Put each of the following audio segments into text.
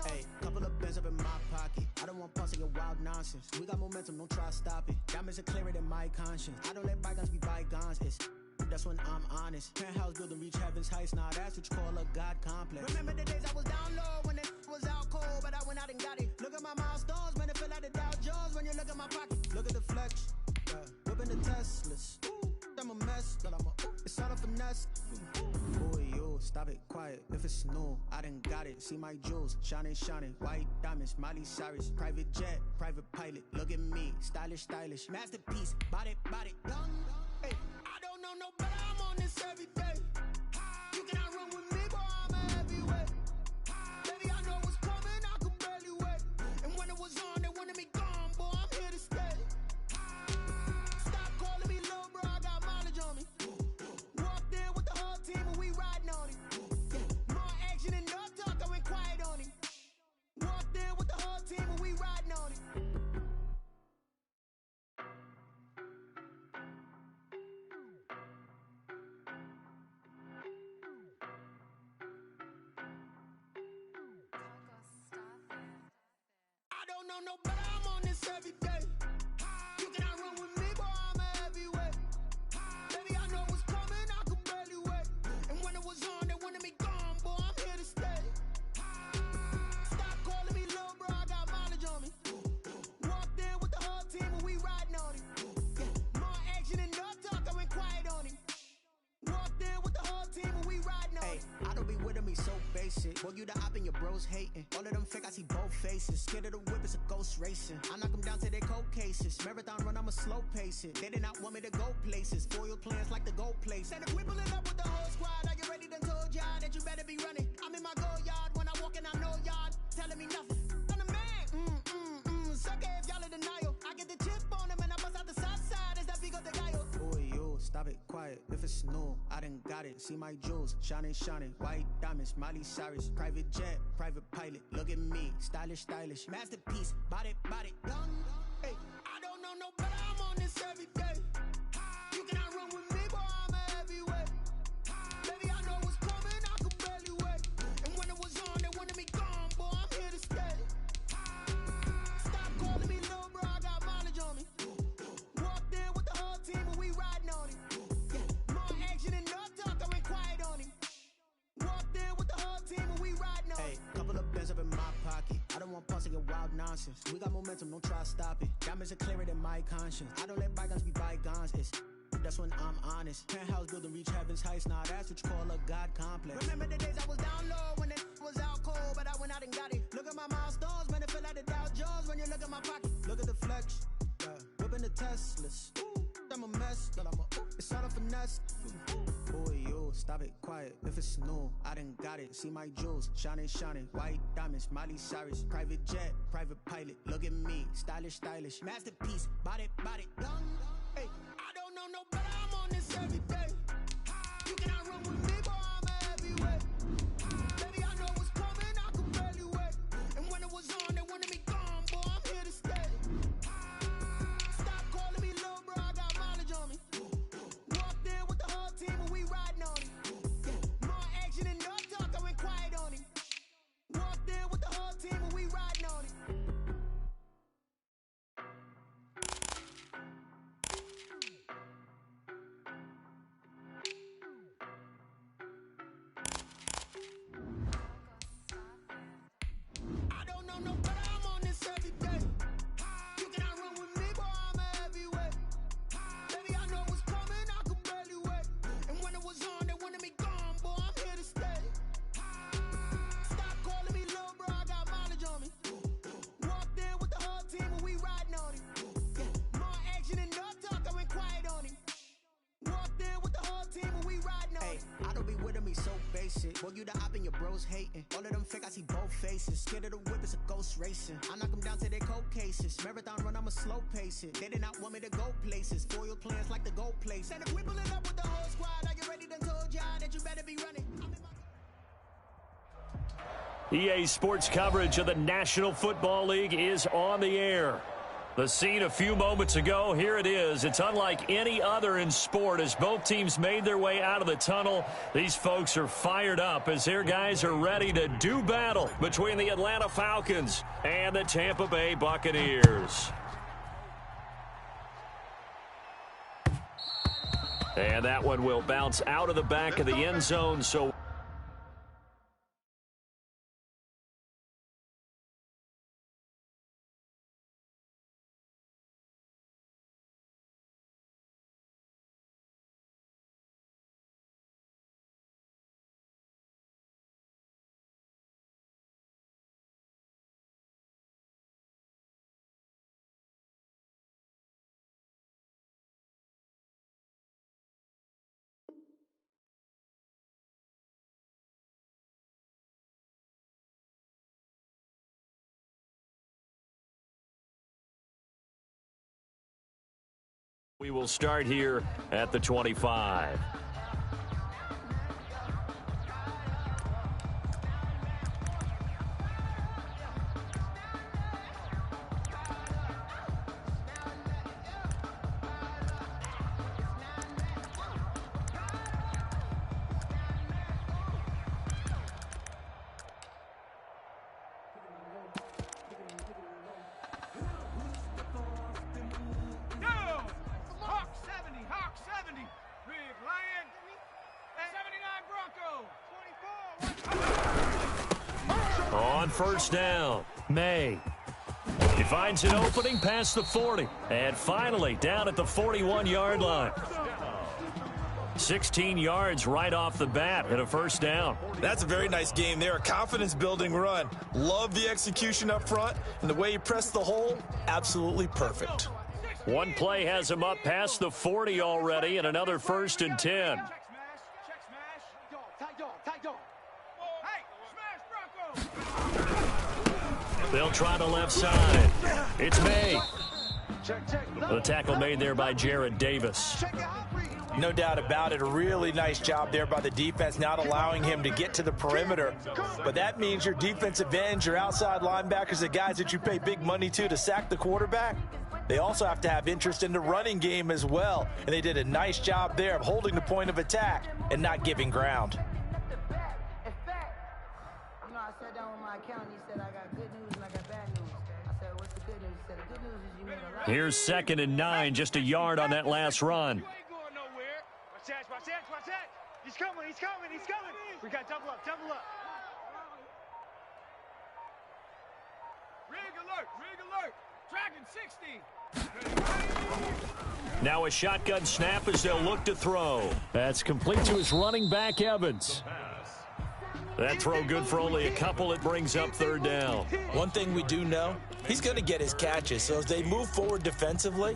Hey, couple of pens up in my pocket. I don't want pulse of your wild nonsense. We got momentum, don't try to stop it. Diamonds are clearer than my conscience. I don't let bygones be bygones. That's when I'm honest. Penthouse building reach heaven's heights. Now that's what you call a God complex. Remember the days I was down low when it was out cold, but I went out and got it. Look at my milestones, man, it feel like the Dow Jones when you look at my pocket. Look at the flex, whipping the Teslas. I'm a mess, but it's all a finesse. Boy, you stop it, quiet. If it's new, I done got it. See my jewels, shining, white diamonds, Miley Cyrus, private jet, private pilot. Look at me, stylish, masterpiece, body, young. Hey, I don't know no better. I'm on this every day. You cannot run with me, boy. I'm a heavyweight. Baby, I know what's coming. I could barely wait. And when it was on, they wanted me gone, boy. I'm here to stay. Stop calling me little bro. I got mileage on me. Walked in with the whole team and we riding on it. More action and no talk. I went quiet on it. Walked in with the whole team and we riding on it. No better, I'm on this every day. You cannot run with me, boy, I'm a heavyweight. Baby, I know what's coming, I could barely wait. And when it was on, they wanted me gone, boy, I'm here to stay. Stop calling me little bro, I got mileage on me. Walked in with the whole team and we riding on it. More action and no talk, I went quiet on it. Walked in with the whole team and we riding on it. I don't be with me so basic. Boy, you the op and your bros hating. All of them fake, I see both faces. Scared of the whip, it's a ghost racing. I knock them down to their cold cases. Marathon run, I'ma slow pace it. They did not want me to go places. Foil plans like the gold place. And if we pulling up with the whole squad, are you ready? Done told y'all that you better be running. I'm in my go yard. When I walk in, I know y'all telling me nothing. I'm the man. Sucker if y'all in denial. I get the chip on him and I bust out the south side. Is that Vigo de Gallo? Boy, you stop it, quiet. If it's new, I done got it. See my jewels, shining, white diamonds, Miley Cyrus, private jet, private pilot. Look at me, stylish, masterpiece, body, young. Hey, I don't know no better. I'm on this every day. You cannot run with me, boy. I'm a heavyweight. Baby, I know what's coming. I could barely wait. And when it was on, they wanted me gone, boy. I'm here to stay. Stop calling me little bro. I got mileage on me. Walked in with the whole team and we riding on it. More action and no talk. I went quiet on it. Walked in with the whole team and we riding on it. Hey, couple of pens up in my pocket. I don't want pulse of your wild nonsense. We got momentum, don't try to stop it. Diamonds are clearer than my conscience. I don't let bygones be bygones. That's when I'm honest. Penthouse building reach heaven's heights. Now that's what you call a God complex. Remember the days I was down low when it was out cold, but I went out and got it. Look at my milestones, man, it feel like the Dow Jones when you look at my pocket. Look at the flex, whipping the Teslas. I'm a mess, but it's all a finesse. Boy, you stop it, quiet. If it's new, I done got it. See my jewels, shining, white diamonds, Miley Cyrus, private jet, private pilot. Look at me, stylish, masterpiece, body, young. Hey, I don't know no better. I'm on this every day. You cannot run with me, boy. I'm a heavyweight. Baby, I know what's coming. I could barely wait. And when it was on, they wanted me gone, boy. I'm here to stay. Stop calling me little bro. I got mileage on me. Walked in with the whole team and we riding on it. More action and no talk. I went quiet on it. Walked in with the whole team and we riding on it. Boy, you the op and your bros hating. All of them fake, I see both faces. Scared of the whip, it's a ghost racing. I knock them down to their cold cases. Marathon run, I'ma slow pace it. They did not want me to go places. Foil plans like the gold place. And if we pulling up with the whole squad, are you ready? Done told y'all that you better be running. EA Sports coverage of the National Football League is on the air. The scene a few moments ago, here it is. It's unlike any other in sport as both teams made their way out of the tunnel. These folks are fired up as their guys are ready to do battle between the Atlanta Falcons and the Tampa Bay Buccaneers. And that one will bounce out of the back of the end zone, so we will start here at the 25. On first down, May. He finds an opening past the 40. And finally, down at the 41-yard line. 16 yards right off the bat and a first down. That's a very nice game there. A confidence-building run. Love the execution up front. And the way he pressed the hole, absolutely perfect. One play has him up past the 40 already and another first and 10. They'll try the left side. It's May. The tackle made there by Jared Davis. No doubt about it. A really nice job there by the defense, not allowing him to get to the perimeter. But that means your defensive ends, your outside linebackers, the guys that you pay big money to sack the quarterback, they also have to have interest in the running game as well. And they did a nice job there of holding the point of attack and not giving ground. I sat down with my accountant. He said, I got good news and I got bad news. I said, what's the good news? He said, the good news is you made a lot. Here's 2nd and 9, just a yard on that last run. You ain't going nowhere. Watch that, watch that, watch that. He's coming, he's coming, he's coming. We got double up, double up. Rig alert, rig alert. Tracking 60. Now a shotgun snap as they'll look to throw. That's complete to his running back, Evans. That throw good for only a couple. It brings up 3rd down. One thing we do know, he's going to get his catches. So as they move forward defensively,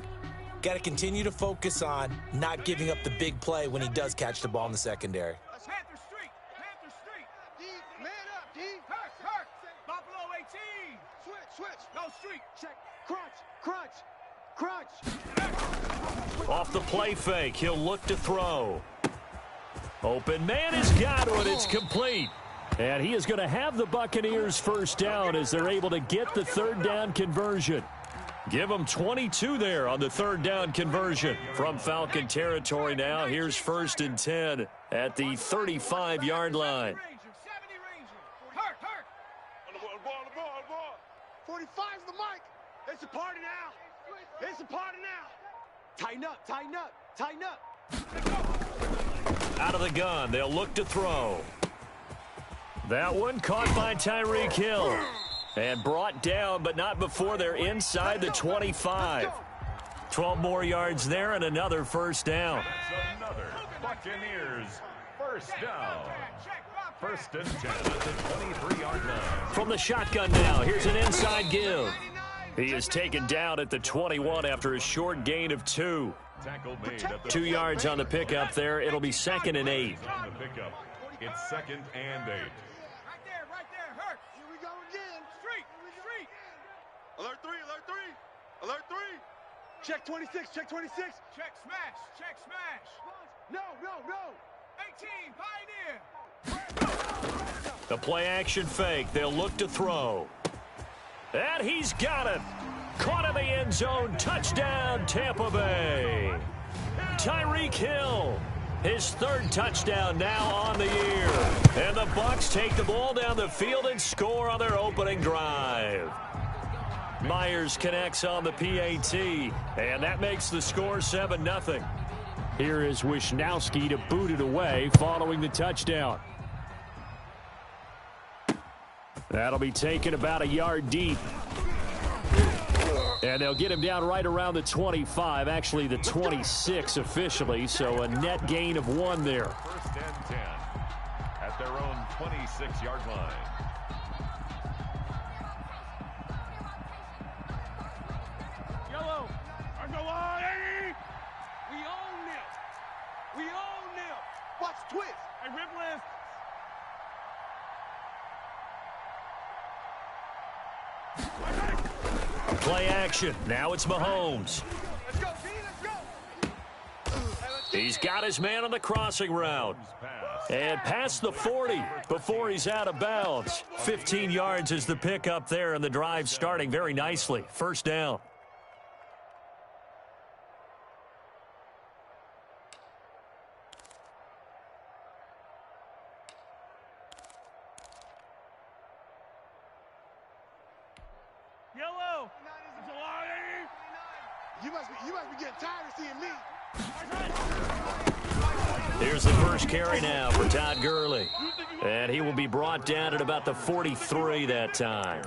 got to continue to focus on not giving up the big play when he does catch the ball in the secondary. Panther Street, Panther Street. D, man up, D. Hurt, hurt. Buffalo 18. Switch. No street. Check. Crunch. Off the play fake, he'll look to throw. Open man has got it. It's complete. And he is going to have the Buccaneers first down as they're able to get the 3rd down conversion. Give them 22 there on the 3rd down conversion. From Falcon territory now, here's 1st and 10 at the 35-yard line. 45's the mic. It's a party now. Tighten up. Out of the gun, they'll look to throw. That one caught by Tyreek Hill. And brought down, but not before they're inside the 25. 12 more yards there and another first down. That's another Buccaneers first down. 1st and 10 at the 23-yard line. From the shotgun now, here's an inside give. He is taken down at the 21 after a short gain of 2. Tackle made at the 2 yards on the pickup there. It'll be 2nd and 8. On the pickup, it's 2nd and 8. Right there, hurt. Here we go again. Street. Alert 3. Check 26. Check smash. No. 18, Pioneer. The play action fake. They'll look to throw. And he's got it. Caught in the end zone. Touchdown, Tampa Bay. Tyreek Hill, his third touchdown now on the year. And the Bucs take the ball down the field and score on their opening drive. Myers connects on the PAT, and that makes the score 7-0. Here is Wisnowski to boot it away following the touchdown. That'll be taken about a yard deep. And they'll get him down right around the 25, actually the 26 officially, so a net gain of 1 there. First and 10 at their own 26-yard line. Yellow, on the line. We own them. We own them. Watch twist. Hey, Ripland. Play action. Now it's Mahomes. Let's go, B, let's go. He's got his man on the crossing route. And past the 40 before he's out of bounds. 15 yards is the pickup there, and the drive starting very nicely. First down. Yellow. It's a line. You must be getting tired of seeing me. Here's the first carry now for Todd Gurley. And he will be brought down at about the 43 that time.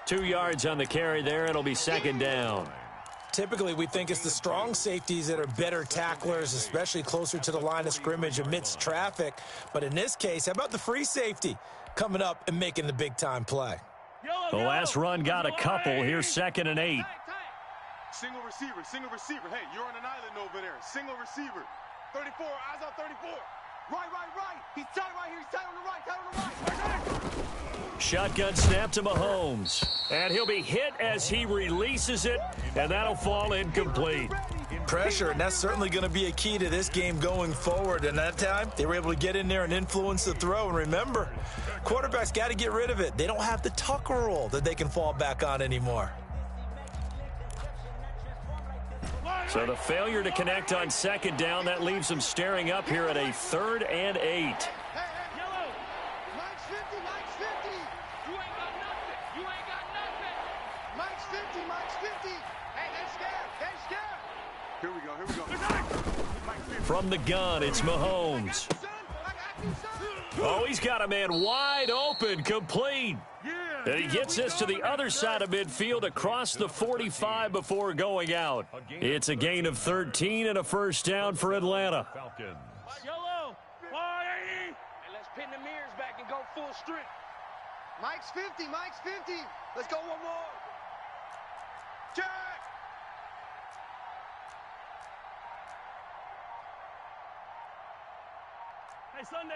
2 yards on the carry there. It'll be second down. Typically, we think it's the strong safeties that are better tacklers, especially closer to the line of scrimmage amidst traffic. But in this case, how about the free safety coming up and making the big-time play? The last run got a couple. Here's second and 8. Single receiver, single receiver. Hey, you're on an island over there. Single receiver. 34, eyes on 34. Right. He's tight right here. He's tight on the right. Shotgun snap to Mahomes. And he'll be hit as he releases it, and that'll fall incomplete. Pressure, and that's certainly going to be a key to this game going forward. And that time, they were able to get in there and influence the throw. And remember, quarterbacks got to get rid of it. They don't have the tucker roll that they can fall back on anymore. So the failure to connect on second down, that leaves them staring up here at a 3rd and 8. Hey, Yellow. Mike's 50. You ain't got nothing. Mike's 50. Hey, they're scared. Here we go. From the gun, it's Mahomes. Oh, he's got a man wide open, complete. And he gets this to the other side of midfield across the 45 before going out. It's a gain of 13 and a first down for Atlanta. Falcons. Yellow. Hey, let's pin the mirrors back and go full strength. Mike's 50. Let's go one more. Check. Hey, Sunday.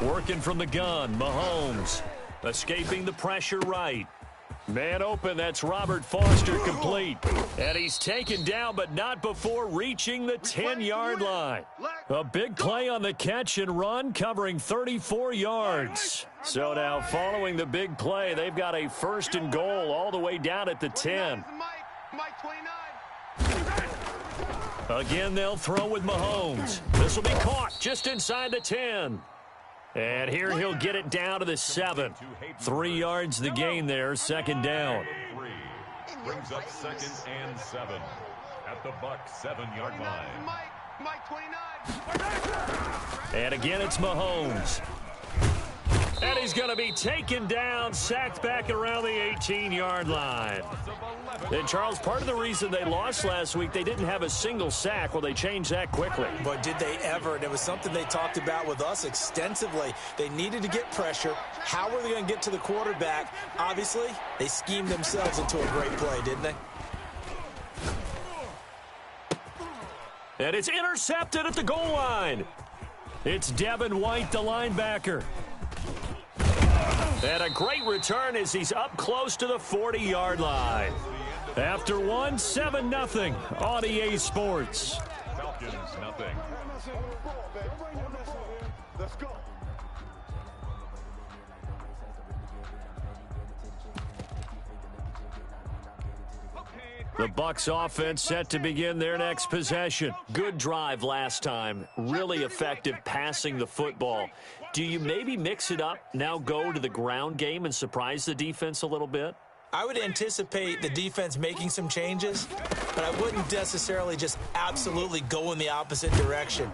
Working from the gun, Mahomes. Escaping the pressure right. Man open, that's Robert Foster, complete. And he's taken down, but not before reaching the 10-yard line. A big play on the catch and run, covering 34 yards. So now, following the big play, they've got a 1st and goal all the way down at the 10. Mike 29. Again, they'll throw with Mahomes. This will be caught just inside the 10. And here he'll get it down to the 7. 3 yards the gain there, second down. Brings up 2nd and 7 at the Bucs 7-yard line. Mike 29. And again, it's Mahomes. And he's going to be taken down, sacked back around the 18-yard line. And, Charles, part of the reason they lost last week, they didn't have a single sack. Well, they changed that quickly. But did they ever? And it was something they talked about with us extensively. They needed to get pressure. How were they going to get to the quarterback? Obviously, they schemed themselves into a great play, didn't they? And it's intercepted at the goal line. It's Devin White, the linebacker. And a great return as he's up close to the 40-yard line. After one, 7-0 on EA Sports. Falcons, nothing. Let's go. The Bucs offense set to begin their next possession. Good drive last time. Really effective passing the football. Do you maybe mix it up, now go to the ground game and surprise the defense a little bit? I would anticipate the defense making some changes, but I wouldn't necessarily just absolutely go in the opposite direction.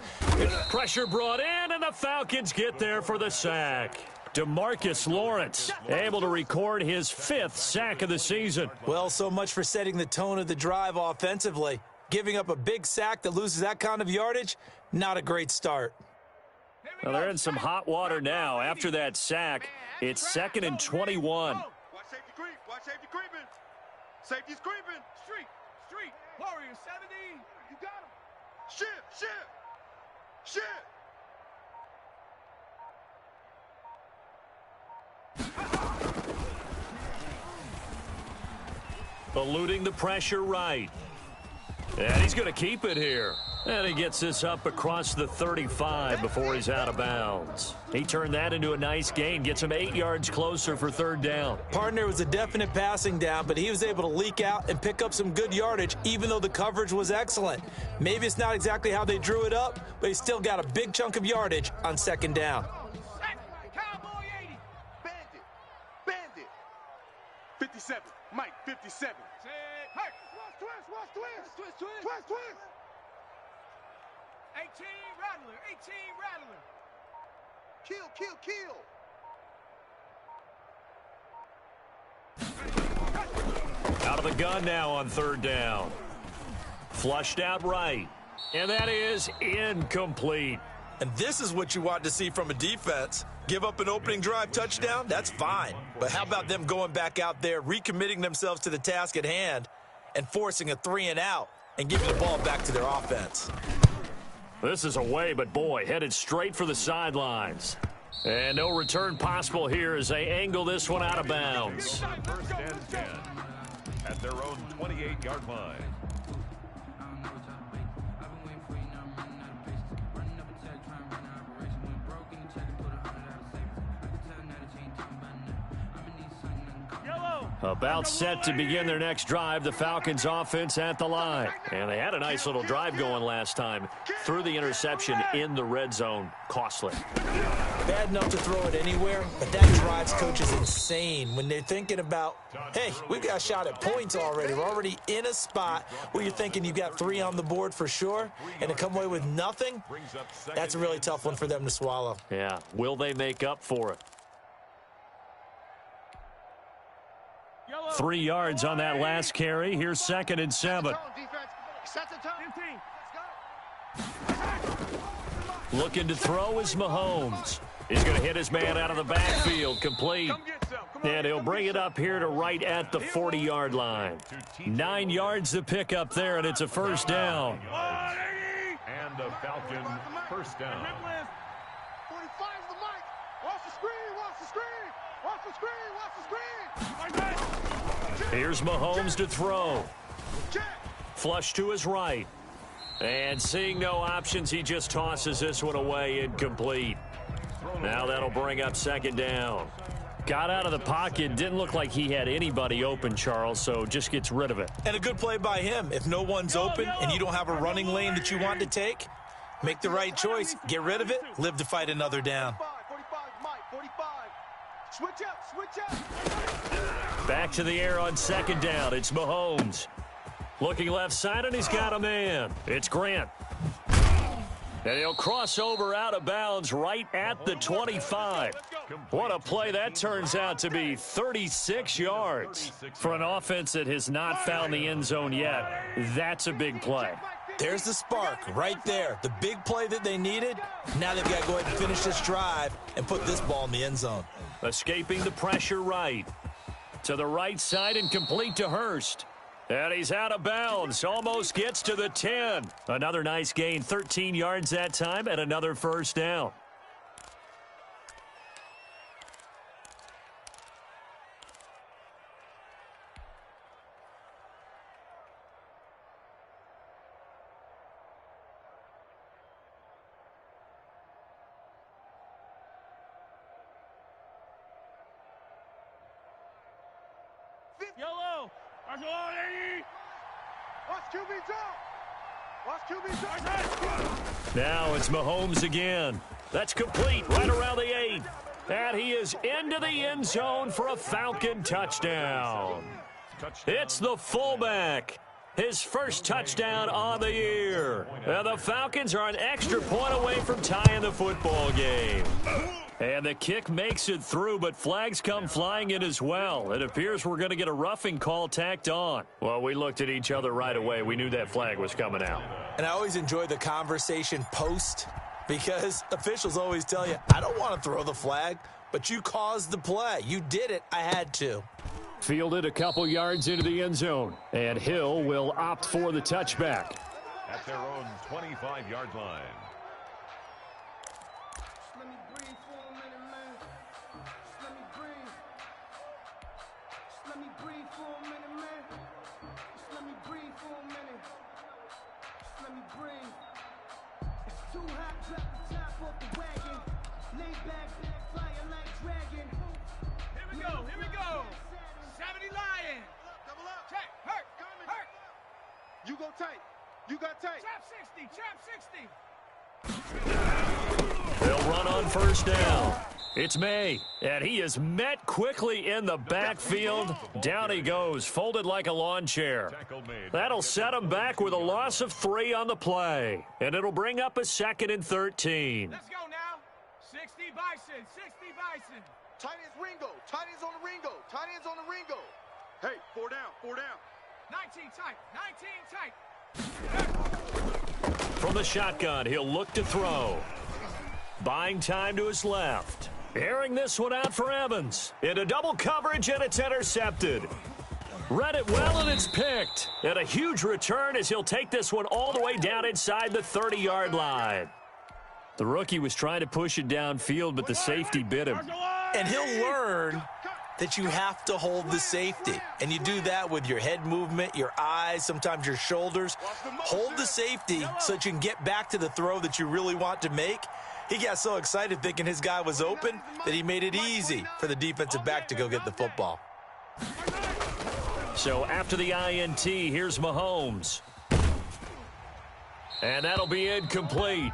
Pressure brought in, and the Falcons get there for the sack. DeMarcus Lawrence able to record his 5th sack of the season. Well, so much for setting the tone of the drive offensively. Giving up a big sack that loses that kind of yardage, not a great start. Well, they're in some hot water now. After that sack, it's 2nd and 21. Watch safety creep. Watch safety creeping. Safety's creeping. Street. Warrior 70. You got him. Shit. Eluding the pressure right. And he's going to keep it here. And he gets this up across the 35 before he's out of bounds. He turned that into a nice gain, gets him 8 yards closer for 3rd down. Partner was a definite passing down, but he was able to leak out and pick up some good yardage, even though the coverage was excellent. Maybe it's not exactly how they drew it up, but he still got a big chunk of yardage on 2nd down. Cowboy 80. Bandit. 57. Mike, 57. Twist. 18 Rattler. Kill. Out of the gun now on 3rd down. Flushed out right. And that is incomplete. And this is what you want to see from a defense. Give up an opening drive touchdown, that's fine. But how about them going back out there, recommitting themselves to the task at hand, and forcing a 3-and-out and giving the ball back to their offense. This is away, but boy, headed straight for the sidelines. And no return possible here as they angle this one out of bounds. 1st and 10 at their own 28-yard line. About set to begin their next drive, the Falcons offense at the line. And they had a nice little drive going last time. Threw the interception in the red zone. Costly. Bad enough to throw it anywhere, but that drives coaches insane when they're thinking about, hey, we've got a shot at points already. We're already in a spot where you're thinking you've got 3 on the board for sure, and to come away with nothing, that's a really tough one for them to swallow. Yeah, will they make up for it? 3 yards on that last carry. Here's 2nd and 7. Looking to throw is Mahomes. He's going to hit his man out of the backfield, complete. And he'll bring it up here to right at the 40-yard line. 9 yards to pick up there, and it's a 1st down. And a Falcon 1st down. 45's the mic. Watch the screen. Here's Mahomes to throw. Flush to his right. And seeing no options, he just tosses this one away, incomplete. Now that'll bring up 2nd down. Got out of the pocket, didn't look like he had anybody open, Charles, so just gets rid of it. And a good play by him. If no one's open and you don't have a running lane that you want to take, make the right choice. Get rid of it, live to fight another down. 45, Mike, 45. Switch up. Back to the air on 2nd down. It's Mahomes. Looking left side, and he's got a man. It's Grant. And he'll cross over out of bounds right at the 25. What a play that turns out to be. 36 yards. For an offense that has not found the end zone yet, that's a big play. There's the spark right there. The big play that they needed. Now they've got to go ahead and finish this drive and put this ball in the end zone. Escaping the pressure right. To the right side and complete to Hurst. And he's out of bounds. Almost gets to the 10. Another nice gain. 13 yards that time and another 1st down. Yellow. Watch QB jump. Watch QB jump. Now it's Mahomes again. That's complete right around the 8. And he is into the end zone for a Falcon touchdown. It's the fullback. His first touchdown on the year. And the Falcons are an extra point away from tying the football game. And the kick makes it through, but flags come flying in as well. It appears we're going to get a roughing call tacked on. Well, we looked at each other right away. We knew that flag was coming out. And I always enjoy the conversation post, because officials always tell you, I don't want to throw the flag, but you caused the play. You did it. I had to. Fielded a couple yards into the end zone, and Hill will opt for the touchback. At their own 25-yard line. Let me breathe for a minute, man. Just let me breathe. Just let me breathe for a minute, man. Just let me breathe for a minute. Just let me breathe. It's too hot, drop the top off the wagon. Lay back, fire like dragon. Here we go, here we go. 70 Lion. Double up. Check, hurt, hurt. You go tight. You got tight. Trap 60. They'll run on first down. It's May, and he is met quickly in the backfield. Down he goes, folded like a lawn chair. That'll set him back with a loss of 3 on the play, and it'll bring up a 2nd and 13. Let's go now. 60 Bison. Tight ends Ringo. Tight ends on the Ringo. Tight ends on the Ringo. Hey, 4 down. 19 tight. From the shotgun, he'll look to throw. Buying time to his left. Airing this one out for Evans. Into double coverage, and it's intercepted. Read it well, and it's picked. And a huge return as he'll take this one all the way down inside the 30-yard line. The rookie was trying to push it downfield, but the safety bit him. And he'll learn that you have to hold the safety. And you do that with your head movement, your eyes, sometimes your shoulders. Hold the safety so that you can get back to the throw that you really want to make. He got so excited thinking his guy was open that he made it easy for the defensive back to go get the football. So after the INT, here's Mahomes. And that'll be incomplete.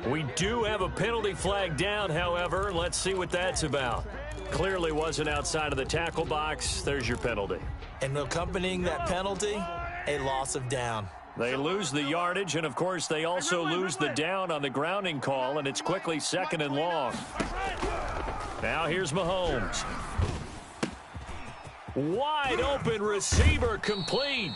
We do have a penalty flag down, however. Let's see what that's about. Clearly wasn't outside of the tackle box. There's your penalty. And accompanying that penalty, a loss of down. They lose the yardage, and, of course, they also lose the down on the grounding call, and it's quickly 2nd and long. Now here's Mahomes. Wide open receiver complete.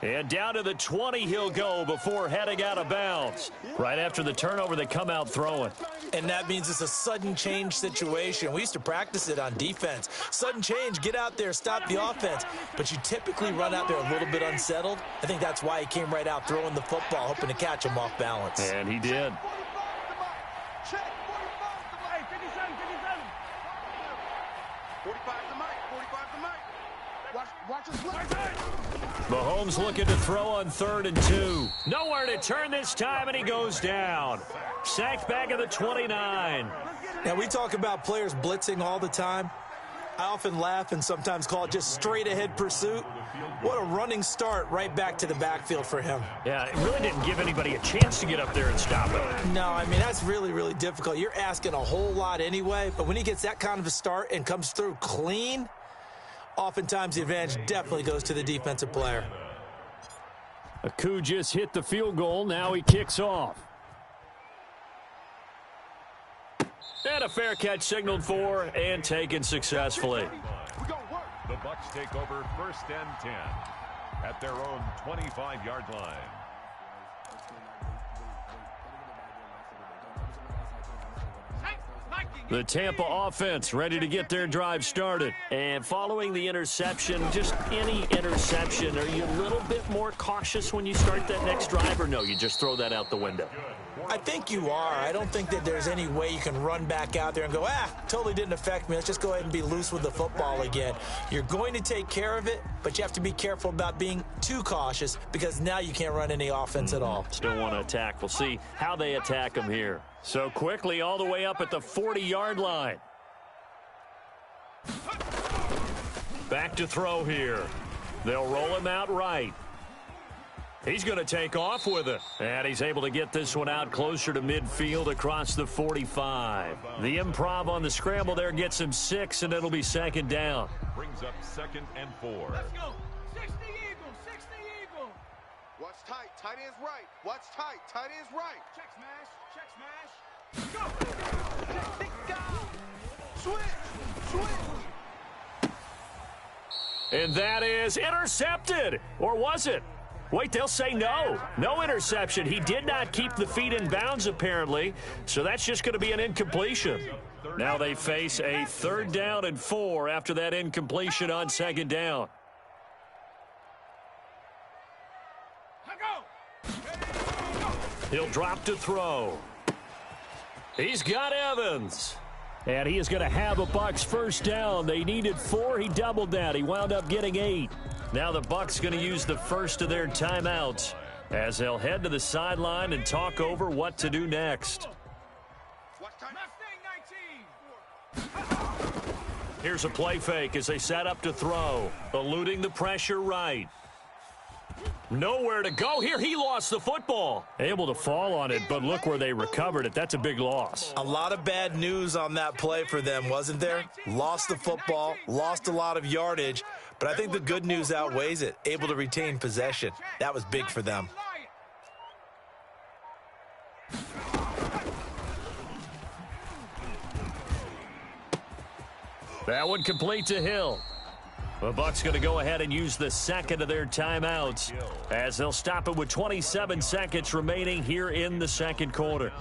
And down to the 20 he'll go before heading out of bounds. Right after the turnover, they come out throwing. And that means it's a sudden change situation. We used to practice it on defense. Sudden change, get out there, stop the offense. But you typically run out there a little bit unsettled. I think that's why he came right out throwing the football, hoping to catch him off balance. And he did. Check. 45 to Mike. Watch his left. Mahomes looking to throw on 3rd and 2. Nowhere to turn this time, and he goes down. Sacked back at the 29. Now, we talk about players blitzing all the time. I often laugh and sometimes call it just straight-ahead pursuit. What a running start right back to the backfield for him. Yeah, it really didn't give anybody a chance to get up there and stop it. No, I mean, that's really, really difficult. You're asking a whole lot anyway, but when he gets that kind of a start and comes through clean, oftentimes the advantage definitely goes to the defensive player. Aku just hit the field goal. Now he kicks off. And a fair catch signaled for and taken successfully. The Bucs take over 1st and 10 at their own 25-yard line. The Tampa offense ready to get their drive started. And following the interception, just any interception, are you a little bit more cautious when you start that next drive, or no, you just throw that out the window? I think you are. I don't think that there's any way you can run back out there and go, totally didn't affect me. Let's just go ahead and be loose with the football again. You're going to take care of it, but you have to be careful about being too cautious because now you can't run any offense at all. Still want to attack. We'll see how they attack them here. So quickly all the way up at the 40-yard line. Back to throw here. They'll roll him out right. He's going to take off with it. And he's able to get this one out closer to midfield across the 45. The improv on the scramble there gets him 6, and it'll be second down. Brings up 2nd and 4. Let's go. 60 Eagle. 60 Eagle. Watch tight. Tight end's right. Watch tight. Tight end's right. Check smash. Check smash. Go. Switch. Switch. And that is intercepted. Or was it? Wait, they'll say no. No interception. He did not keep the feet in bounds, apparently. So that's just going to be an incompletion. Now they face a 3rd down and 4 after that incompletion on 2nd down. He'll drop to throw. He's got Evans. And he is going to have a Bucs first down. They needed 4. He doubled that. He wound up getting 8. Now the Bucs going to use the first of their timeouts as they'll head to the sideline and talk over what to do next. Here's a play fake as they set up to throw. Eluding the pressure right. Nowhere to go here. He lost the football. Able to fall on it, but look where they recovered it. That's a big loss. A lot of bad news on that play for them, wasn't there? Lost the football, lost a lot of yardage, but I think the good news outweighs it. Able to retain possession. That was big for them. That one complete to Hill. The Bucs going to go ahead and use the second of their timeouts as they'll stop it with 27 seconds remaining here in the second quarter.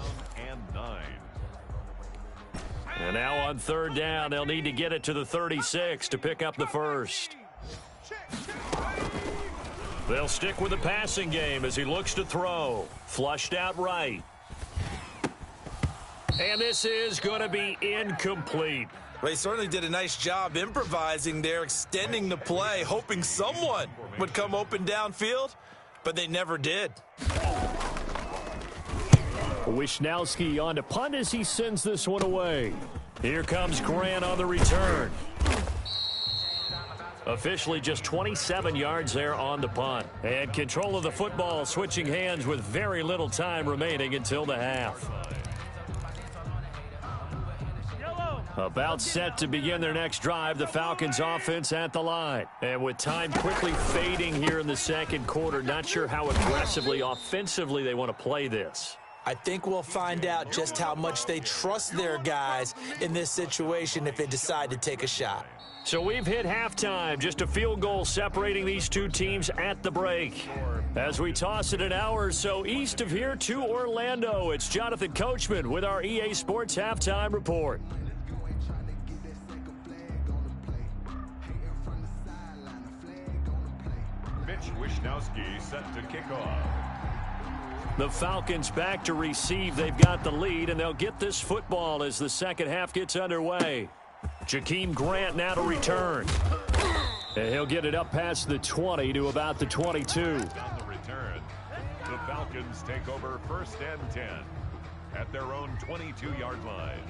And now on 3rd down, they'll need to get it to the 36 to pick up the first. They'll stick with the passing game as he looks to throw. Flushed out right. And this is going to be incomplete. Well, he certainly did a nice job improvising there, extending the play, hoping someone would come open downfield, but they never did. Wisnowski on to punt as he sends this one away. Here comes Grant on the return. Officially just 27 yards there on the punt. And control of the football switching hands with very little time remaining until the half. About set to begin their next drive, the Falcons offense at the line. And with time quickly fading here in the second quarter, not sure how aggressively, offensively they want to play this. I think we'll find out just how much they trust their guys in this situation if they decide to take a shot. So we've hit halftime, just a field goal separating these two teams at the break. As we toss it an hour or so east of here to Orlando, it's Jonathan Coachman with our EA Sports Halftime Report. Wisnowski set to kick off. The Falcons back to receive. They've got the lead, and they'll get this football as the second half gets underway. Jakeem Grant now to return. And he'll get it up past the 20 to about the 22. On the return, the Falcons take over 1st and 10 at their own 22-yard line.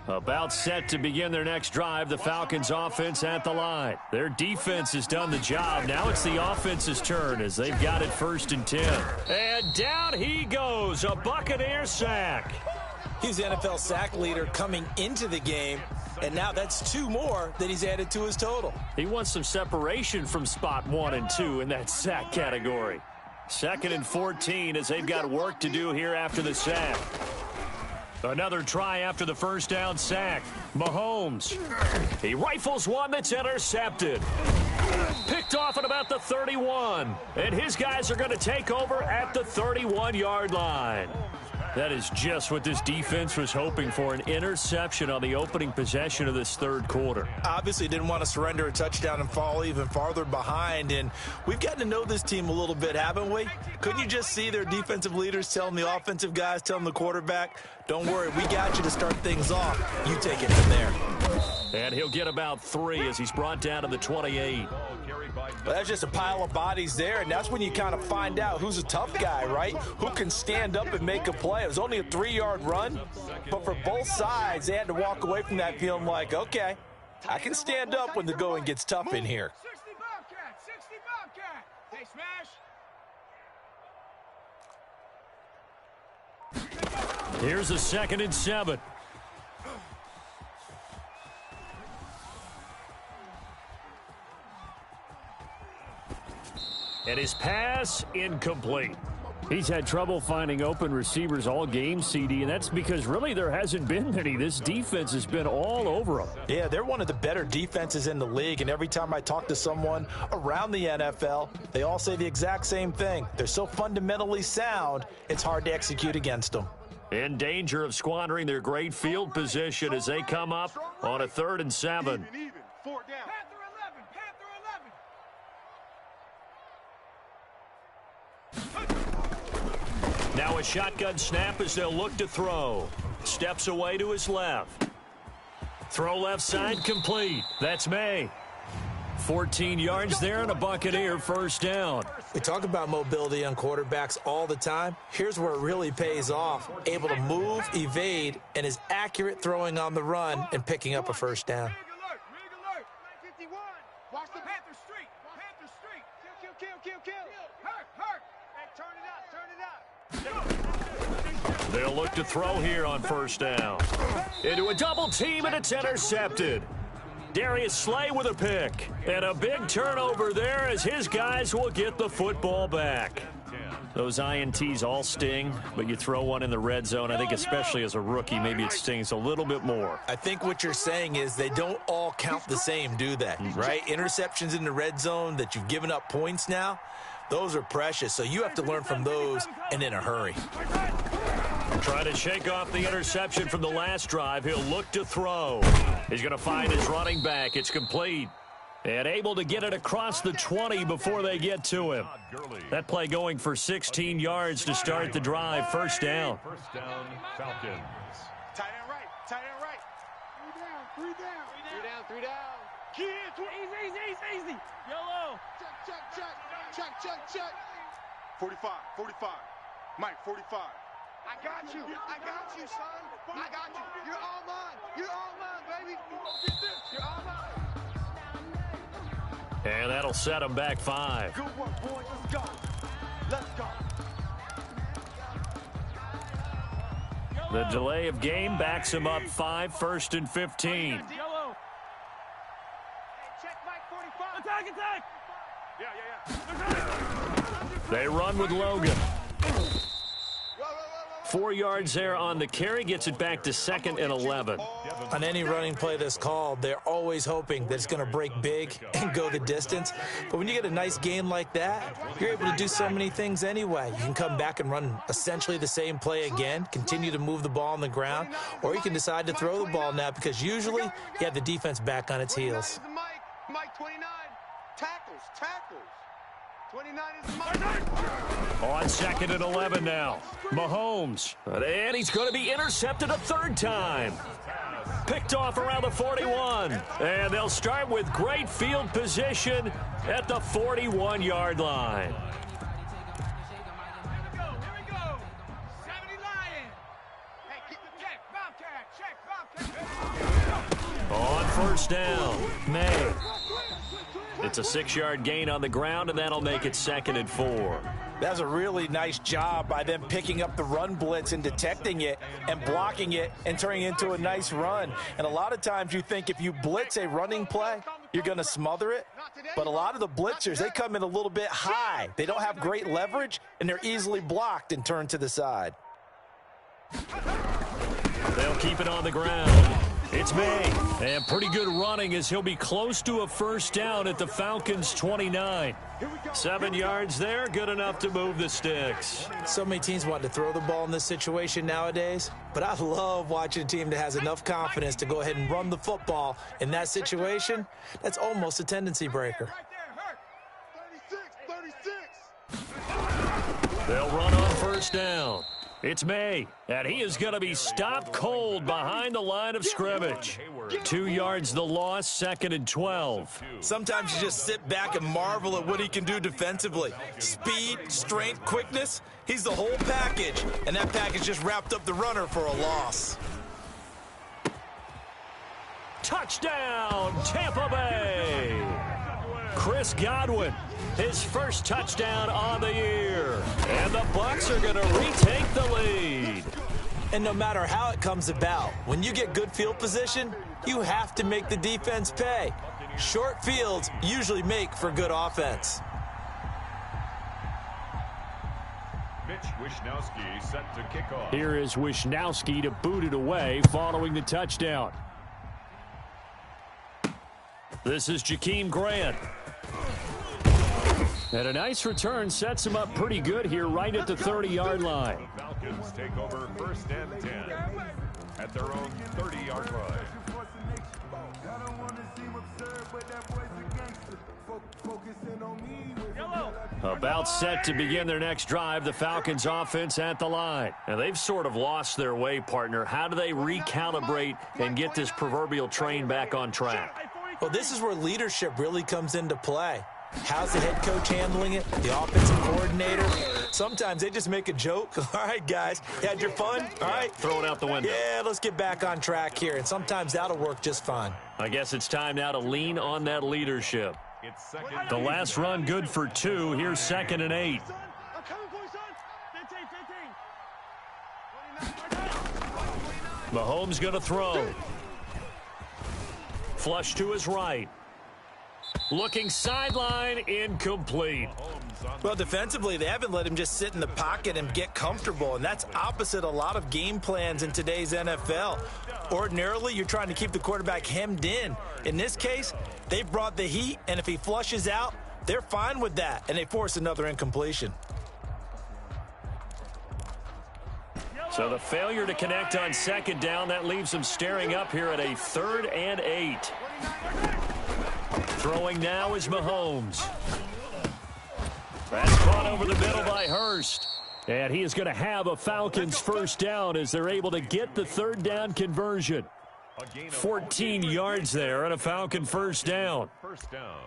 About set to begin their next drive, the Falcons offense at the line. Their defense has done the job. Now it's the offense's turn as they've got it 1st and 10. And down he goes, a Buccaneer sack. He's the NFL sack leader coming into the game, and now that's 2 more that he's added to his total. He wants some separation from spot 1 and 2 in that sack category. 2nd and 14 as they've got work to do here after the sack. Another try after the first down sack. Mahomes. He rifles one that's intercepted. Picked off at about the 31. And his guys are going to take over at the 31-yard line. That is just what this defense was hoping for, an interception on the opening possession of this third quarter. Obviously didn't want to surrender a touchdown and fall even farther behind, and we've gotten to know this team a little bit, haven't we? Couldn't you just see their defensive leaders telling the offensive guys, telling the quarterback, don't worry, we got you to start things off. You take it from there. And he'll get about 3 as he's brought down to the 28. Well, that's just a pile of bodies there, and that's when you kind of find out who's a tough guy, right? Who can stand up and make a play. It was only a 3-yard run, but for both sides, they had to walk away from that feeling like, okay, I can stand up when the going gets tough in here. 60 Bobcats, 60 Bobcats. Smash. Here's a 2nd and 7. And his pass incomplete. He's had trouble finding open receivers all game, CD, and that's because really there hasn't been many. This defense has been all over them. Yeah, they're one of the better defenses in the league, and every time I talk to someone around the NFL, they all say the exact same thing. They're so fundamentally sound, it's hard to execute against them. In danger of squandering their great field position as they come up on a 3rd and 7. Even. 4 down. Panther 11. Panther 11. Now a shotgun snap as they'll look to throw. Steps away to his left. Throw left side complete. That's May. 14 yards there and a Buccaneer 1st down. We talk about mobility on quarterbacks all the time. Here's where it really pays off. Able to move, evade, and is accurate throwing on the run and picking up a 1st down. Rig alert. 51. Watch the Panther Street. Panther Street. Kill. Hurt. Hey, turn it up. They'll look to throw here on 1st down. Into a double team, and it's intercepted. Darius Slay with a pick. And a big turnover there as his guys will get the football back. Those INTs all sting, but you throw one in the red zone, I think especially as a rookie, maybe it stings a little bit more. I think what you're saying is they don't all count the same, do they? Right? Interceptions in the red zone that you've given up points now, those are precious. So you have to learn from those and in a hurry. Trying to shake off the interception from the last drive. He'll look to throw. He's going to find his running back. It's complete. And able to get it across the 20 before they get to him. That play going for 16 yards to start the drive. 1st down. 1st down, Falcons. Tight end right. 3 down. Kids. Easy. Yellow. Check. 45. Mike, 45. I got you, son. I got you. You're all mine, baby. You're all mine. And that'll set him back 5. Good work, boys. Let's go. The delay of game backs him up 5, 1st and 15. Yellow. Hey, check Mike 45. Attack. Yeah. They run with Logan. 4 yards there on the carry, gets it back to 2nd and 11. On any running play that's called, they're always hoping that it's going to break big and go the distance. But when you get a nice gain like that, you're able to do so many things anyway. You can come back and run essentially the same play again, continue to move the ball on the ground, or you can decide to throw the ball now because usually you have the defense back on its heels. Mike 29. Tackles. 29 is Mike. On 2nd and 11 now. Mahomes. And he's going to be intercepted a 3rd time. Picked off around the 41. And they'll start with great field position at the 41-yard line. Here we go. 70 Lion. Hey, keep the check. Bobcat. On 1st down, May. It's a 6-yard gain on the ground, and that'll make it 2nd and 4. That's a really nice job by them picking up the run blitz and detecting it and blocking it and turning it into a nice run. And a lot of times you think if you blitz a running play, you're going to smother it. But a lot of the blitzers, they come in a little bit high. They don't have great leverage, and they're easily blocked and turned to the side. They'll keep it on the ground. It's May, and pretty good running as he'll be close to a 1st down at the Falcons' 29. 7 yards there, good enough to move the sticks. So many teams want to throw the ball in this situation nowadays, but I love watching a team that has enough confidence to go ahead and run the football in that situation. That's almost a tendency breaker. 36. They'll run on 1st down. It's May, and he is going to be stopped cold behind the line of scrimmage. 2 yards the loss, 2nd and 12. Sometimes you just sit back and marvel at what he can do defensively. Speed, strength, quickness, he's the whole package, and that package just wrapped up the runner for a loss. Touchdown, Tampa Bay. Chris Godwin, his first touchdown on the year. And the Bucs are going to retake the lead. And no matter how it comes about, when you get good field position, you have to make the defense pay. Short fields usually make for good offense. Mitch Wishnowski set to kick off. Here is Wishnowski to boot it away following the touchdown. This is Jakeem Grant. And a nice return sets him up pretty good here right at the 30-yard line. The Falcons take over 1st and 10 at their own 30-yard line. About set to begin their next drive, the Falcons offense at the line. And they've sort of lost their way, partner. How do they recalibrate and get this proverbial train back on track? Well, this is where leadership really comes into play. How's the head coach handling it? The offensive coordinator? Sometimes they just make a joke. All right, guys, you had your fun? All right. Throw it out the window. Yeah, let's get back on track here. And sometimes that'll work just fine. I guess it's time now to lean on that leadership. The last run good for 2. Here's 2nd and 8. I'm coming for you, son. 15. Mahomes going to throw. Flush to his right. Looking sideline, incomplete. Well, defensively, they haven't let him just sit in the pocket and get comfortable, and that's opposite a lot of game plans in today's NFL. Ordinarily, you're trying to keep the quarterback hemmed in. In this case, they brought the heat, and if he flushes out, they're fine with that, and they force another incompletion. So the failure to connect on 2nd down, that leaves them staring up here at a 3rd and 8. Throwing now is Mahomes. That's caught over the middle by Hurst. And he is going to have a Falcons first down as they're able to get the 3rd down conversion. 14 yards there and a Falcon first down. First down.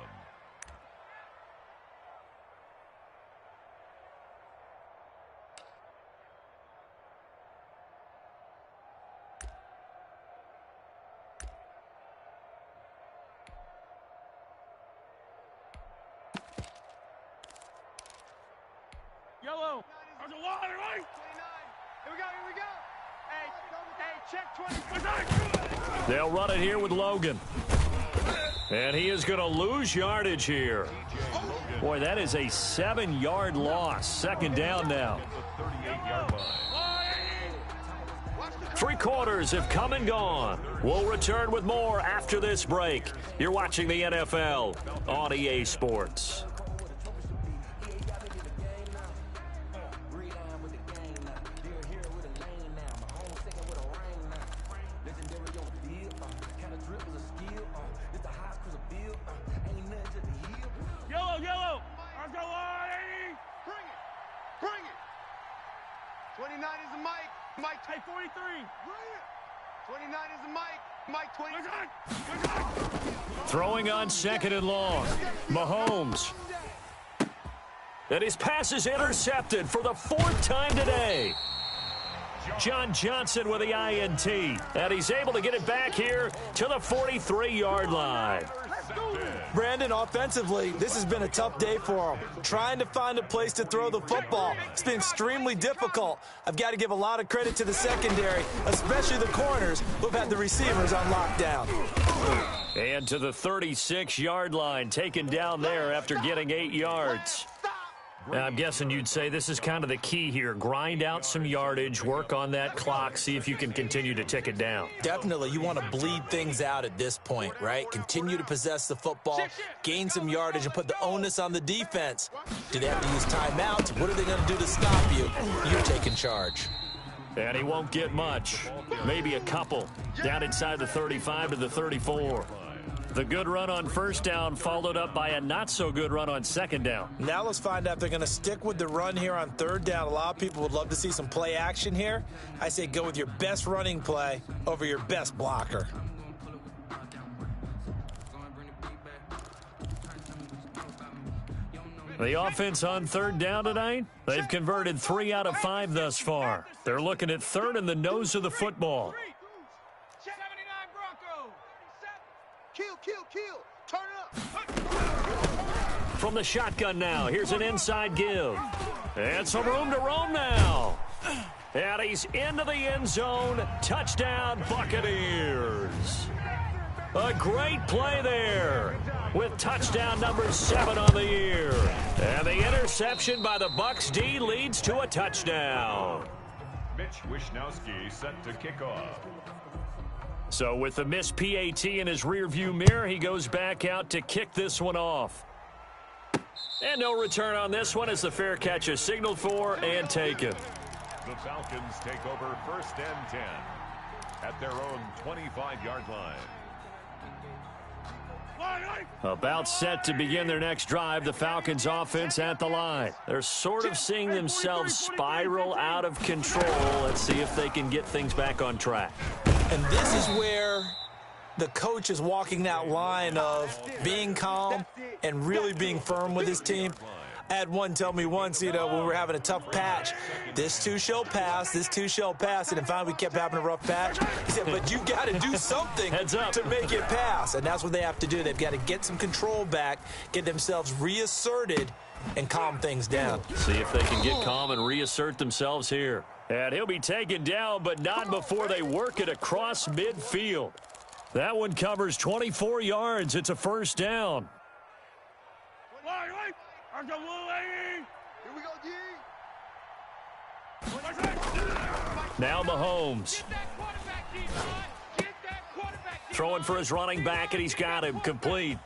Yellow. There's a line, right? 29. Here we go. Hey, check 20. They'll run it here with Logan. And he is going to lose yardage here. Boy, that is a 7-yard loss. 2nd down now. 38-yard line. 3 quarters have come and gone. We'll return with more after this break. You're watching the NFL on EA Sports. Yellow. Let's go, 180. Bring it. 29 is the mic. Mike, Hey, 43. 29 is the mic. Mike, 20. Throwing on 2nd and long. Mahomes. And his pass is intercepted for the 4th time today. John Johnson with the INT. And he's able to get it back here to the 43-yard line. Brandon, offensively, this has been a tough day for him. Trying to find a place to throw the football. It's been extremely difficult. I've got to give a lot of credit to the secondary, especially the corners who've had the receivers on lockdown. And to the 36-yard line, taken down there after getting 8 yards. Now, I'm guessing you'd say this is kind of the key here. Grind out some yardage, work on that clock, see if you can continue to tick it down. Definitely, you want to bleed things out at this point, right? Continue to possess the football, gain some yardage, and put the onus on the defense. Do they have to use timeouts? What are they going to do to stop you? You're taking charge. And he won't get much. Maybe a couple. Down inside the 35 to the 34. The good run on 1st down followed up by a not-so-good run on 2nd down. Now let's find out if they're going to stick with the run here on 3rd down. A lot of people would love to see some play action here. I say go with your best running play over your best blocker. The offense on 3rd down tonight, they've converted 3 out of 5 thus far. They're looking at 3rd in the nose of the football. 79 Broncos. Kill. Turn it up. from the shotgun now. Here's an inside give. And some room to roam now. And he's into the end zone. Touchdown, Buccaneers. A great play there with touchdown number 7 on the year. And the interception by the Bucs D leads to a touchdown. Mitch Wishnowsky set to kick off. So with the missed PAT in his rearview mirror, he goes back out to kick this one off. And no return on this one as the fair catch is signaled for and taken. The Falcons take over 1st and 10 at their own 25-yard line. About set to begin their next drive, the Falcons offense at the line. They're sort of seeing themselves spiral out of control. Let's see if they can get things back on track. And this is where the coach is walking that line of being calm and really being firm with his team. I had one tell me once, when we were having a tough patch, this too shall pass, this too shall pass, and finally we kept having a rough patch. He said, but you've got to do something to make it pass, and that's what they have to do. They've got to get some control back, get themselves reasserted, and calm things down. See if they can get calm and reassert themselves here. And he'll be taken down, but not before they work it across midfield. That one covers 24 yards. It's a first down. Here we go, D. Now Mahomes. Throwing for his running back, and he's got him complete.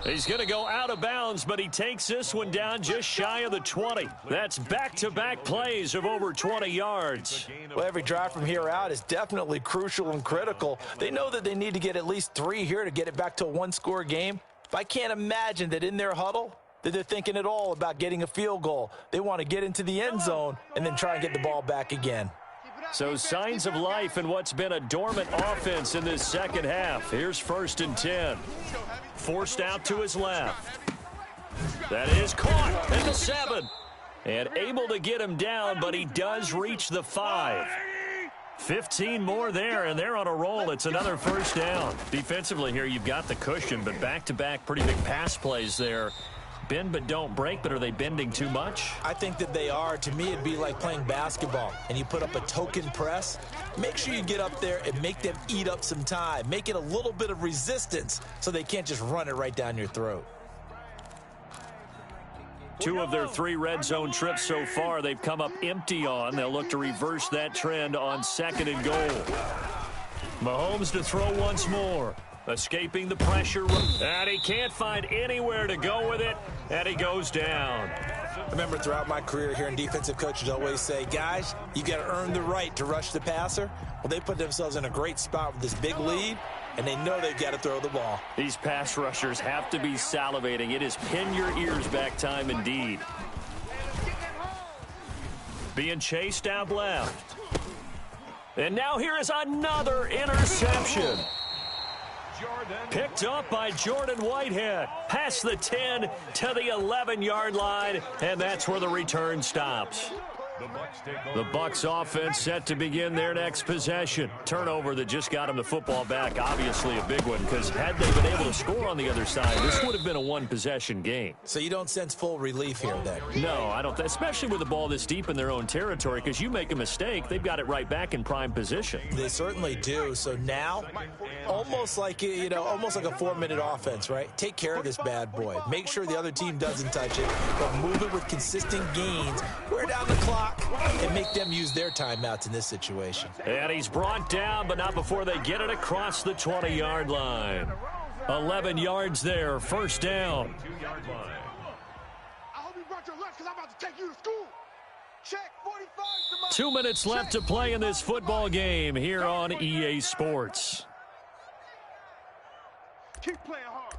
He's going to go out of bounds, but he takes this one down just shy of the 20. That's back-to-back plays of over 20 yards. Well, every drive from here out is definitely crucial and critical. They know that they need to get at least 3 here to get it back to a one-score game. But I can't imagine that in their huddle that they're thinking at all about getting a field goal. They want to get into the end zone and then try and get the ball back again. So signs of life in what's been a dormant offense in this second half. Here's 1st and 10. Forced out to his left. That is caught at the 7. And able to get him down, but he does reach the 5. 15 more there, and they're on a roll. It's another first down. Defensively here, you've got the cushion, but back-to-back pretty big pass plays there. Bend but don't break, but are they bending too much? I think that they are. To me, it'd be like playing basketball, and you put up a token press. Make sure you get up there and make them eat up some time. Make it a little bit of resistance so they can't just run it right down your throat. 2 of their 3 red zone trips so far they've come up empty on. They'll look to reverse that trend on 2nd and goal. Mahomes to throw once more. Escaping the pressure. And he can't find anywhere to go with it. And he goes down. I remember throughout my career here in defensive coaches always say, guys, you got to earn the right to rush the passer. Well, they put themselves in a great spot with this big lead, and they know they've got to throw the ball. These pass rushers have to be salivating. It is pin your ears back time indeed. Being chased out left. And now here is another interception. Picked up by Jordan Whitehead. Past the 10 to the 11-yard line, and that's where the return stops. The Bucs offense set to begin their next possession. Turnover that just got them the football back. Obviously a big one, because had they been able to score on the other side, this would have been a one-possession game. So you don't sense full relief here then? No, I don't. Especially with the ball this deep in their own territory, because you make a mistake, they've got it right back in prime position. They certainly do. So now, almost like a 4-minute offense, right? Take care of this bad boy. Make sure the other team doesn't touch it, but move it with consistent gains. Wear down the clock and make them use their timeouts in this situation. And he's brought down, but not before they get it across the 20-yard line. 11 yards there, first down. 2-yard line. I hope you brought your lunch because I'm about to take you to school. Check 45. 2 minutes left to play in this football game here on EA Sports. Keep playing hard.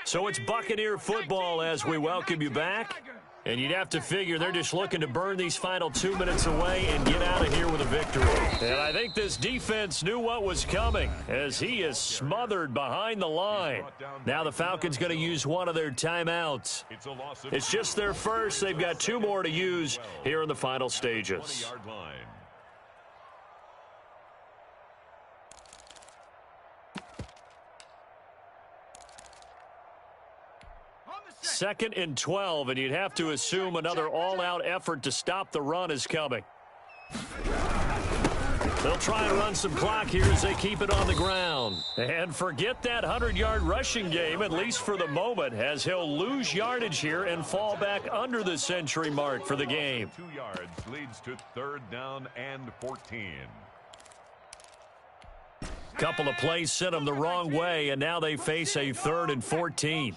So it's Buccaneer football as we welcome you back. And you'd have to figure they're just looking to burn these final 2 minutes away and get out of here with a victory. And I think this defense knew what was coming as he is smothered behind the line. Now the Falcons going to use one of their timeouts. It's just their first. They've got 2 more to use here in the final stages. Second and 12, and you'd have to assume another all-out effort to stop the run is coming. They'll try and run some clock here as they keep it on the ground. And forget that 100-yard rushing game, at least for the moment, as he'll lose yardage here and fall back under the century mark for the game. 2 yards leads to 3rd down and 14. Couple of plays sent them the wrong way, and now they face a 3rd and 14.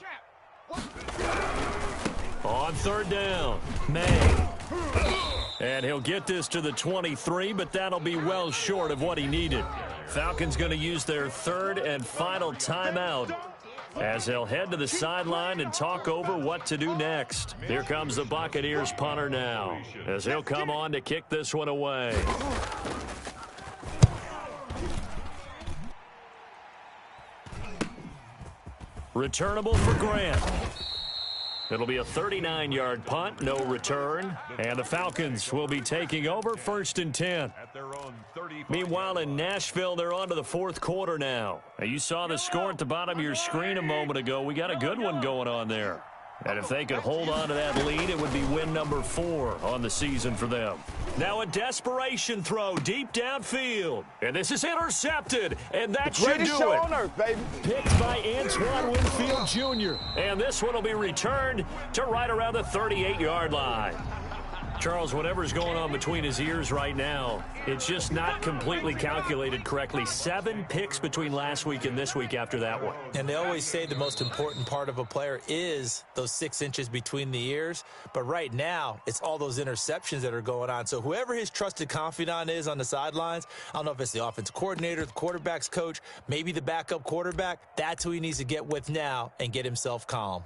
On 3rd down, May. And he'll get this to the 23, but that'll be well short of what he needed. Falcons going to use their 3rd and final timeout as they'll head to the sideline and talk over what to do next. Here comes the Buccaneers punter now as he'll come on to kick this one away. Returnable for Grant. It'll be a 39-yard punt, no return. And the Falcons will be taking over 1st and 10. Meanwhile, in Nashville, they're on to the 4th quarter now. You saw the score at the bottom of your screen a moment ago. We got a good one going on there. And if they could hold on to that lead, it would be win number 4 on the season for them. Now a desperation throw deep downfield. And this is intercepted. And that should do it. On earth, baby. Picked by Antoine Winfield Jr. And this one will be returned to right around the 38-yard line. Charles, whatever's going on between his ears right now, it's just not completely calculated correctly. 7 picks between last week and this week after that one. And they always say the most important part of a player is those 6 inches between the ears. But right now, it's all those interceptions that are going on. So whoever his trusted confidant is on the sidelines, I don't know if it's the offensive coordinator, the quarterback's coach, maybe the backup quarterback, that's who he needs to get with now and get himself calm.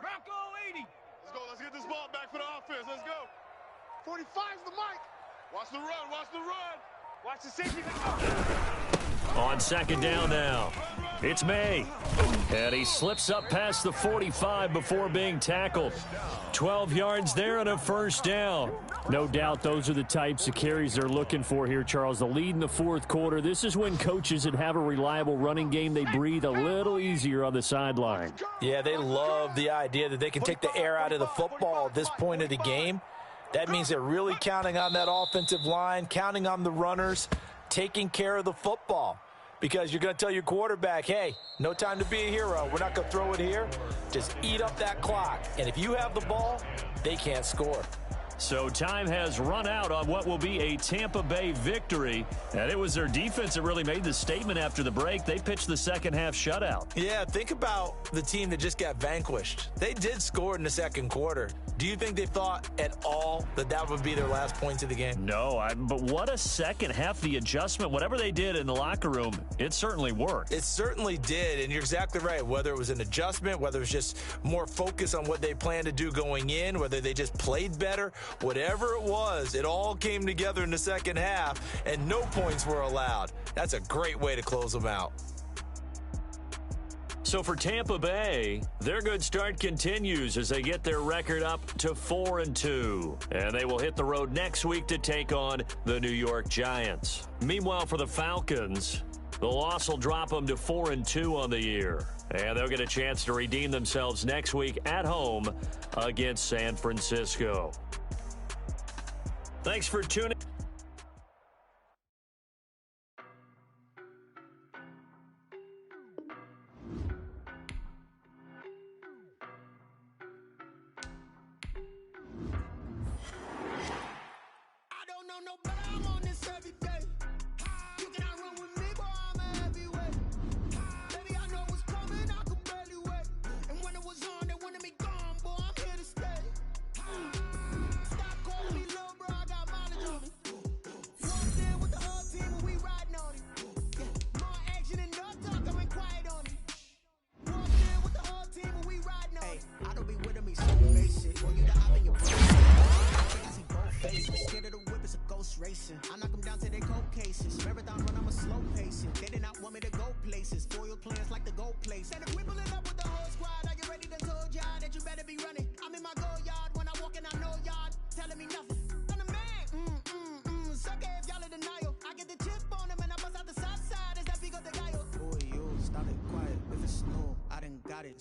Bronco 80. Let's go. Let's get this ball back for the offense. Let's go. 45's the mic. Watch the run. Watch the run. Watch the safety. On 2nd down now, it's May. And he slips up past the 45 before being tackled. 12 yards there and a 1st down. No doubt those are the types of carries they're looking for here, Charles. The lead in the 4th quarter. This is when coaches that have a reliable running game, they breathe a little easier on the sideline. Yeah, they love the idea that they can take the air out of the football at this point of the game. That means they're really counting on that offensive line, counting on the runners, taking care of the football. Because you're going to tell your quarterback, hey, no time to be a hero. We're not going to throw it here. Just eat up that clock. And if you have the ball, they can't score. So time has run out on what will be a Tampa Bay victory. And it was their defense that really made the statement after the break. They pitched the second half shutout. Yeah, think about the team that just got vanquished. They did score in the 2nd quarter. Do you think they thought at all that that would be their last points of the game? No, but what a second half. The adjustment, whatever they did in the locker room, it certainly worked. It certainly did, and you're exactly right. Whether it was an adjustment, whether it was just more focus on what they planned to do going in, whether they just played better, whatever it was, it all came together in the second half, and no points were allowed. That's a great way to close them out. So for Tampa Bay, their good start continues as they get their record up to 4-2. And they will hit the road next week to take on the New York Giants. Meanwhile, for the Falcons, the loss will drop them to 4-2 on the year. And they'll get a chance to redeem themselves next week at home against San Francisco. Thanks for tuning.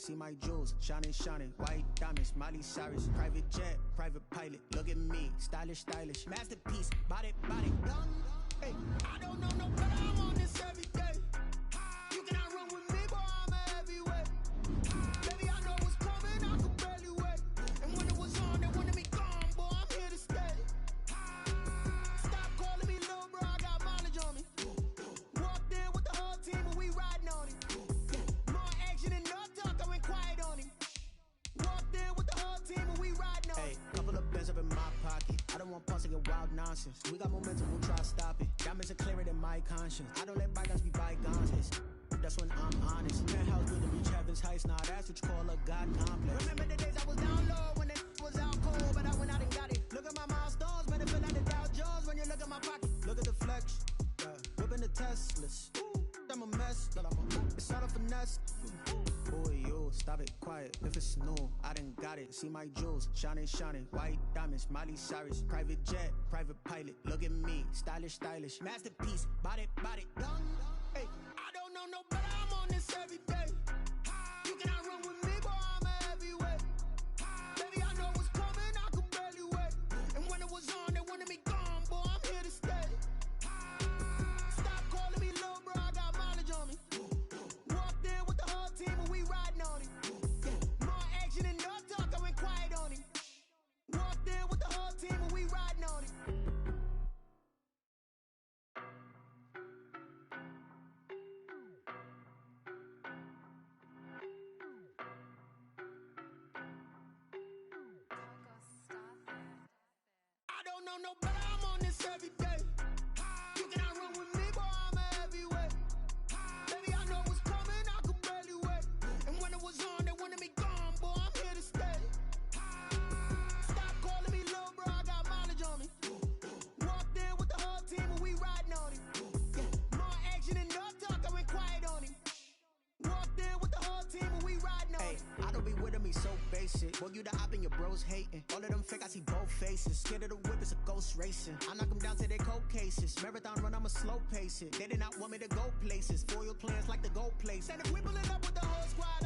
see my jewels, shining, shining, white diamonds, Miley Cyrus, private jet, private pilot, look at me, stylish, stylish, masterpiece, body, done. Hey, I don't know no better, I'm on this every day. You cannot run with me, boy, I'm a heavyweight. Baby, I know what's coming, I could barely wait. And when it was on, they wanted me gone, boy, I'm here to stay. Stop calling me little bro, I got mileage on me. Walked in with the whole team, and we riding on it. More action and no talk, I went quiet on him. Walked in with the whole team, and we riding on it. Hey, couple of bins up in my pocket. I don't want pulse to get wild nonsense. We got momentum, we'll try to stop it. Diamonds are clearer than my conscience. I don't let bygones be bygones. That's when I'm honest. Penthouse with the reach heaven's heights. Nah, that's what you call a God complex. Remember the days I was down low when it was out cold, but I went out and got it. Look at my milestones, man, it feel like the Dow Jones when you look at my pocket. Look at the flex, whipping the Teslas. I'm a mess, it's all a finesse. Boy, you stop it quiet. If it's new, I done got it. See my jewels, shining, shining, white diamonds, Miley Cyrus, private jet, private pilot. Look at me, stylish, stylish, masterpiece, body, done. Hey, I don't know no better, I'm on this every day. You cannot run with me, boy, I'm a heavyweight. Baby, I know what's coming, I could barely wait. And when it was on, they wanted me gone, boy, I'm here to stay. Stop calling me little bro, I got mileage on me. Walked in with the whole team, and we riding on it. More action and no talk, I went quiet on him. Walked in with the whole team, and we riding on it. I don't know no better, I'm on this every day. You cannot run with me, boy, I'm a heavyweight. Baby, I know what's coming, I could barely wait. And when it was on, they wanted me gone, boy, I'm here to stay. Stop calling me little bro, I got mileage on me. Walked in with the whole team, and we riding on it. More action and no talk, I went quiet on him. Walked in with the whole team, and we riding on it. I don't be with me so basic. Boy, you the op and your bros hating. All of them fake, I see both faces. Scared of the whip, it's a ghost racing. I knock them down to their cold cases. Marathon run, I'ma slow pace it. They did not want me to go places. Foil plans like the gold place. And if we pull it up with the whole squad,